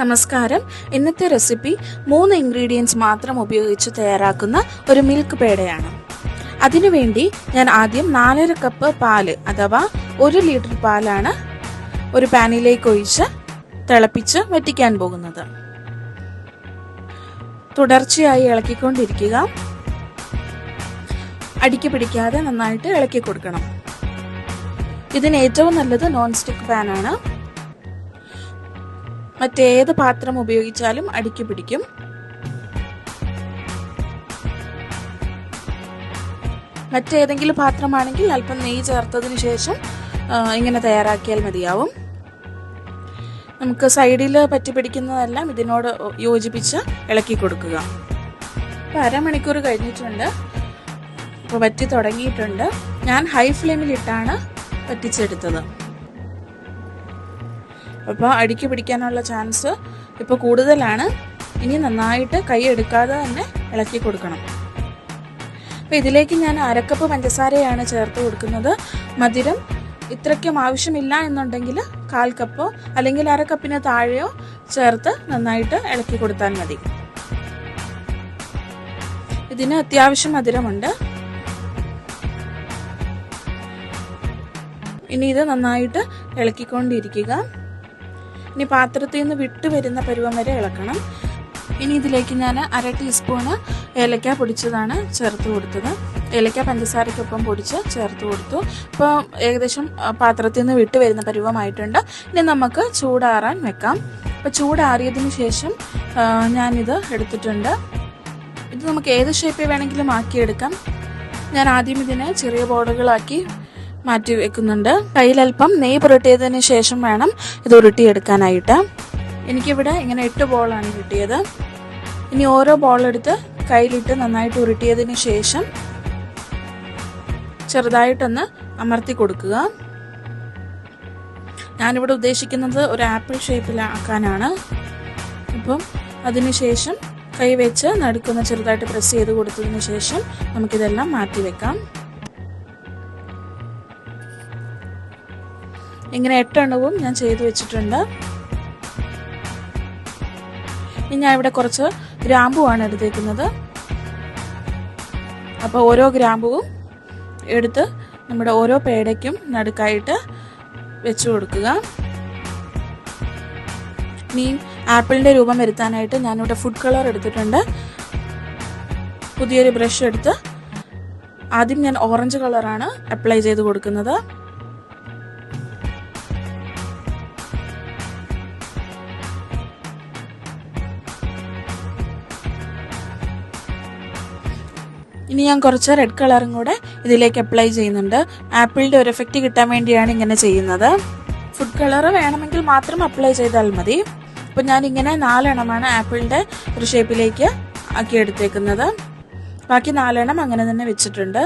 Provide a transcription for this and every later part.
നമസ്കാരം. ഇന്നത്തെ recipe 3 ingredients മാത്രം ഉപയോഗിച്ച് തയ്യാറാക്കുന്ന ഒരു മിൽക്ക് പേടയാണ്. അതിനുവേണ്ടി ഞാൻ ആദ്യം 4.5 കപ്പ് പാല് അഥവാ 1 ലിറ്റർ പാലാണ് ഒരു പാനിലേക്ക് ഒഴിച്ച് തിളപ്പിച്ച് വറ്റിക്കാൻ പോകുന്നത്. തുടർച്ചയായി ഇളക്കിക്കൊണ്ടിരിക്കുക. അടിക്ക് പിടിക്കാതെ നന്നായിട്ട് ഇളക്കി കൊടുക്കണം. ഇതിന് ഏറ്റവും നല്ലത് നോൺ സ്റ്റിക്ക് പാനാണ്. മറ്റേത് പാത്രം ഉപയോഗിച്ചാലും അടിക്ക് പിടിക്കും. മറ്റേതെങ്കിലും പാത്രമാണെങ്കിൽ അല്പം നെയ്യ് ചേർത്തതിന് ശേഷം ഇങ്ങനെ തയ്യാറാക്കിയാൽ മതിയാവും. നമുക്ക് സൈഡിൽ പറ്റി പിടിക്കുന്നതെല്ലാം ഇതിനോട് യോജിപ്പിച്ച് ഇളക്കി കൊടുക്കുക. ഇപ്പോൾ അരമണിക്കൂർ കഴിഞ്ഞിട്ടുണ്ട്. ഇപ്പോൾ വറ്റി തുടങ്ങിയിട്ടുണ്ട്. ഞാൻ ഹൈ ഫ്ലെയിമിലിട്ടാണ് വറ്റിച്ചെടുത്തത്. അപ്പോൾ അടിക്ക് പിടിക്കാനുള്ള ചാൻസ് ഇപ്പോൾ കൂടുതലാണ്. ഇനി നന്നായിട്ട് കൈ എടുക്കാതെ തന്നെ ഇളക്കി കൊടുക്കണം. അപ്പോൾ ഇതിലേക്ക് ഞാൻ 1/2 കപ്പ് പഞ്ചസാരയാണ് ചേർത്ത് കൊടുക്കുന്നത്. മധുരം ഇത്രയ്ക്കും ആവശ്യമില്ല എന്നുണ്ടെങ്കിൽ 1/4 കപ്പോ അല്ലെങ്കിൽ 1/2 കപ്പിന് താഴെയോ ചേർത്ത് നന്നായിട്ട് ഇളക്കി കൊടുത്താൽ മതി. ഇതിന് അത്യാവശ്യം മധുരമുണ്ട്. ഇനി ഇത് നന്നായിട്ട് ഇളക്കിക്കൊണ്ടിരിക്കുക. ഇനി പാത്രത്തിൽ നിന്ന് വിട്ടു വരുന്ന പരുവം വരെ ഇളക്കണം. ഇനി ഇതിലേക്ക് ഞാൻ 1/2 ടീസ്പൂണ് ഏലക്ക പൊടിച്ചതാണ് ചേർത്ത് കൊടുത്തത്. ഏലക്ക പഞ്ചസാരയ്ക്കൊപ്പം പൊടിച്ച് ചേർത്ത് കൊടുത്തു. ഇപ്പോൾ ഏകദേശം പാത്രത്തിൽ നിന്ന് വിട്ടു വരുന്ന പരുവമായിട്ടുണ്ട്. ഇനി നമുക്ക് ചൂടാറാൻ വെക്കാം. അപ്പോൾ ചൂടാറിയതിന് ശേഷം ഞാനിത് എടുത്തിട്ടുണ്ട്. ഇത് നമുക്ക് ഏത് ഷേപ്പിൽ വേണമെങ്കിലും ആക്കിയെടുക്കാം. ഞാൻ ആദ്യം ഇതിനെ ചെറിയ ബോളുകളാക്കി മാറ്റി വെക്കുന്നുണ്ട്. കയ്യിലൽപ്പം നെയ്യ് പുരട്ടിയതിന് ശേഷം വേണം ഇത് ഉരുട്ടിയെടുക്കാനായിട്ട്. എനിക്കിവിടെ ഇങ്ങനെ 8 ബോളാണ് കിട്ടിയത്. ഇനി ഓരോ ബോളെടുത്ത് കയ്യിലിട്ട് നന്നായിട്ട് ഉരുട്ടിയതിന് ശേഷം ചെറുതായിട്ടൊന്ന് അമർത്തി കൊടുക്കുക. ഞാനിവിടെ ഉദ്ദേശിക്കുന്നത് ഒരു ആപ്പിൾ ഷേപ്പിലാക്കാനാണ്. അപ്പം അതിനുശേഷം കൈ വെച്ച് നടുക്കൊന്ന് ചെറുതായിട്ട് പ്രസ് ചെയ്ത് കൊടുത്തതിന് ശേഷം നമുക്കിതെല്ലാം മാറ്റി വെക്കാം. ഇങ്ങനെ 8 എണ്ണവും ഞാൻ ചെയ്തു വെച്ചിട്ടുണ്ട്. ഇനി ഞാൻ ഇവിടെ കുറച്ച് ഗ്രാമ്പുവാണ് എടുത്തേക്കുന്നത്. അപ്പോൾ ഓരോ ഗ്രാമ്പുവും എടുത്ത് നമ്മുടെ ഓരോ പേടയ്ക്കും നടുക്കായിട്ട് വെച്ചു കൊടുക്കുക. ഇനി ആപ്പിളിൻ്റെ രൂപം വരുത്താനായിട്ട് ഞാനിവിടെ ഫുഡ് കളർ എടുത്തിട്ടുണ്ട്. പുതിയൊരു ബ്രഷ് എടുത്ത് ആദ്യം ഞാൻ ഓറഞ്ച് കളറാണ് അപ്ലൈ ചെയ്ത് കൊടുക്കുന്നത്. ഇനി ഞാൻ കുറച്ച് റെഡ് കളറും കൂടെ ഇതിലേക്ക് അപ്ലൈ ചെയ്യുന്നുണ്ട്. ആപ്പിളിൻ്റെ ഒരു എഫക്റ്റ് കിട്ടാൻ വേണ്ടിയാണ് ഇങ്ങനെ ചെയ്യുന്നത്. ഫുഡ് കളർ വേണമെങ്കിൽ മാത്രം അപ്ലൈ ചെയ്താൽ മതി. അപ്പോൾ ഞാനിങ്ങനെ 4 എണ്ണമാണ് ആപ്പിളിൻ്റെ ഒരു ഷേപ്പിലേക്ക് ആക്കി എടുത്തേക്കുന്നത്. ബാക്കി 4 എണ്ണം അങ്ങനെ തന്നെ വെച്ചിട്ടുണ്ട്.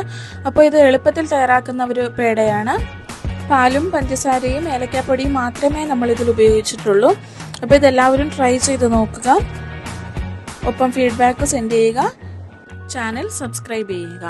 അപ്പോൾ ഇത് എളുപ്പത്തിൽ തയ്യാറാക്കുന്ന ഒരു പേടയാണ്. പാലും പഞ്ചസാരയും ഏലക്കാപ്പൊടിയും മാത്രമേ നമ്മളിതിൽ ഉപയോഗിച്ചിട്ടുള്ളൂ. അപ്പോൾ ഇതെല്ലാവരും ട്രൈ ചെയ്ത് നോക്കുക. ഒപ്പം ഫീഡ്ബാക്ക് സെൻഡ് ചെയ്യുക. ചാനൽ സബ്സ്ക്രൈബ് ചെയ്യുക.